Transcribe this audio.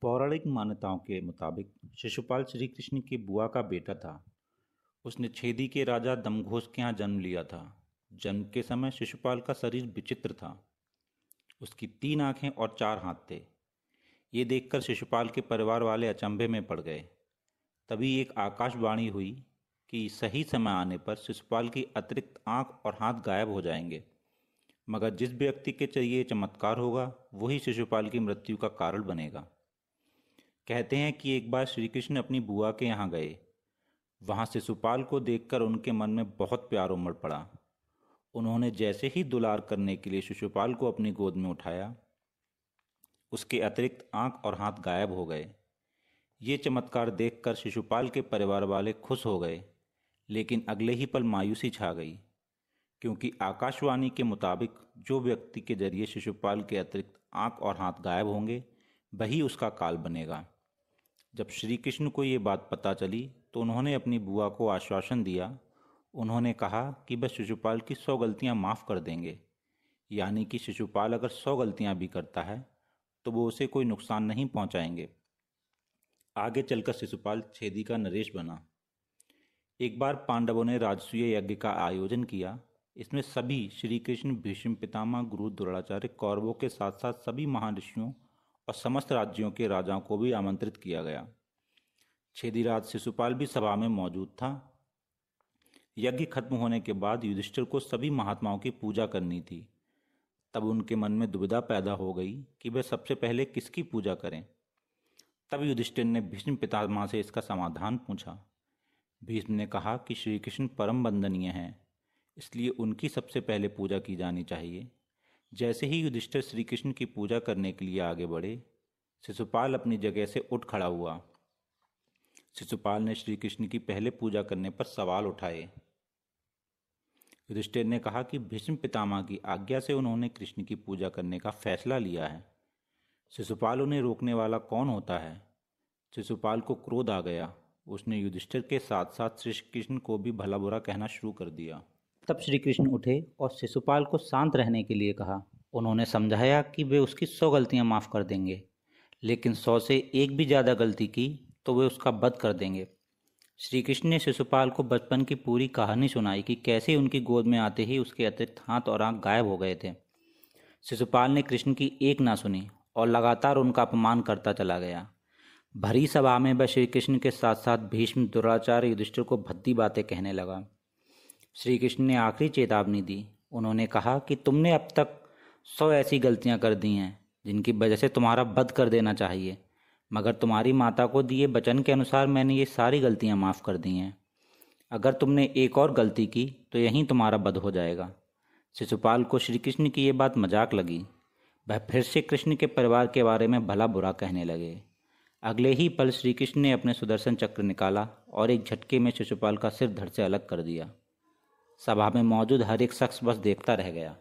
पौराणिक मान्यताओं के मुताबिक शिशुपाल श्री कृष्ण की बुआ का बेटा था। उसने छेदी के राजा दमघोष के यहाँ जन्म लिया था। जन्म के समय शिशुपाल का शरीर विचित्र था। उसकी 3 आंखें और 4 हाथ थे। ये देखकर शिशुपाल के परिवार वाले अचंभे में पड़ गए। तभी एक आकाशवाणी हुई कि सही समय आने पर शिशुपाल की अतिरिक्त आंख और हाथ गायब हो जाएंगे, मगर जिस व्यक्ति के चाहिए चमत्कार होगा वही शिशुपाल की मृत्यु का कारण बनेगा। कहते हैं कि एक बार श्री कृष्ण अपनी बुआ के यहाँ गए। वहाँ शिशुपाल को देखकर उनके मन में बहुत प्यार उमड़ पड़ा। उन्होंने जैसे ही दुलार करने के लिए शिशुपाल को अपनी गोद में उठाया, उसके अतिरिक्त आंख और हाथ गायब हो गए। ये चमत्कार देखकर शिशुपाल के परिवार वाले खुश हो गए, लेकिन अगले ही पल मायूसी छा गई, क्योंकि आकाशवाणी के मुताबिक जो व्यक्ति के जरिए शिशुपाल के अतिरिक्त आंख और हाथ गायब होंगे वही उसका काल बनेगा। जब श्री कृष्ण को ये बात पता चली तो उन्होंने अपनी बुआ को आश्वासन दिया। उन्होंने कहा कि वह शिशुपाल की 100 गलतियां माफ़ कर देंगे, यानी कि शिशुपाल अगर 100 गलतियां भी करता है तो वो उसे कोई नुकसान नहीं पहुंचाएंगे। आगे चलकर शिशुपाल छेदी का नरेश बना। एक बार पांडवों ने राजसूय यज्ञ का आयोजन किया। इसमें सभी श्री कृष्ण, भीष्म पितामह, गुरु द्रोणाचार्य, कौरवों के साथ साथ सभी महाऋषियों और समस्त राज्यों के राजाओं को भी आमंत्रित किया गया। छेदीराज शिशुपाल भी सभा में मौजूद था। यज्ञ खत्म होने के बाद युधिष्ठिर को सभी महात्माओं की पूजा करनी थी। तब उनके मन में दुविधा पैदा हो गई कि वे सबसे पहले किसकी पूजा करें। तब युधिष्ठिर ने भीष्म पितामह से इसका समाधान पूछा। भीष्म ने कहा कि श्री कृष्ण परम वंदनीय हैं, इसलिए उनकी सबसे पहले पूजा की जानी चाहिए। जैसे ही युधिष्ठिर श्री कृष्ण की पूजा करने के लिए आगे बढ़े, शिशुपाल अपनी जगह से उठ खड़ा हुआ। शिशुपाल ने श्री कृष्ण की पहले पूजा करने पर सवाल उठाए। युधिष्ठिर ने कहा कि भीष्म पितामह की आज्ञा से उन्होंने कृष्ण की पूजा करने का फैसला लिया है। शिशुपाल उन्हें रोकने वाला कौन होता है? शिशुपाल को क्रोध आ गया। उसने युधिष्ठिर के साथ साथ श्री कृष्ण को भी भला बुरा कहना शुरू कर दिया। तब श्री कृष्ण उठे और शिशुपाल को शांत रहने के लिए कहा। उन्होंने समझाया कि वे उसकी 100 गलतियां माफ़ कर देंगे, लेकिन 100 से एक भी ज़्यादा गलती की तो वे उसका वध कर देंगे। श्री कृष्ण ने शिशुपाल को बचपन की पूरी कहानी सुनाई कि कैसे उनकी गोद में आते ही उसके अतिरिक्त हाथ और आंख गायब हो गए थे। शिशुपाल ने कृष्ण की एक ना सुनी और लगातार उनका अपमान करता चला गया। भरी सभा में वह श्री कृष्ण के साथ साथ भीष्म, द्रोणाचार्य, युधिष्ठिर को भद्दी बातें कहने लगा। श्री कृष्ण ने आखिरी चेतावनी दी। उन्होंने कहा कि तुमने अब तक 100 ऐसी गलतियां कर दी हैं जिनकी वजह से तुम्हारा वध कर देना चाहिए, मगर तुम्हारी माता को दिए वचन के अनुसार मैंने ये सारी गलतियां माफ़ कर दी हैं। अगर तुमने एक और गलती की तो यहीं तुम्हारा वध हो जाएगा। शिशुपाल को श्री कृष्ण की ये बात मजाक लगी। वह फिर से कृष्ण के परिवार के बारे में भला बुरा कहने लगे। अगले ही पल श्री कृष्ण ने अपने सुदर्शन चक्र निकाला और एक झटके में शिशुपाल का सिर धड़ से अलग कर दिया। सभा में मौजूद हर एक शख्स बस देखता रह गया।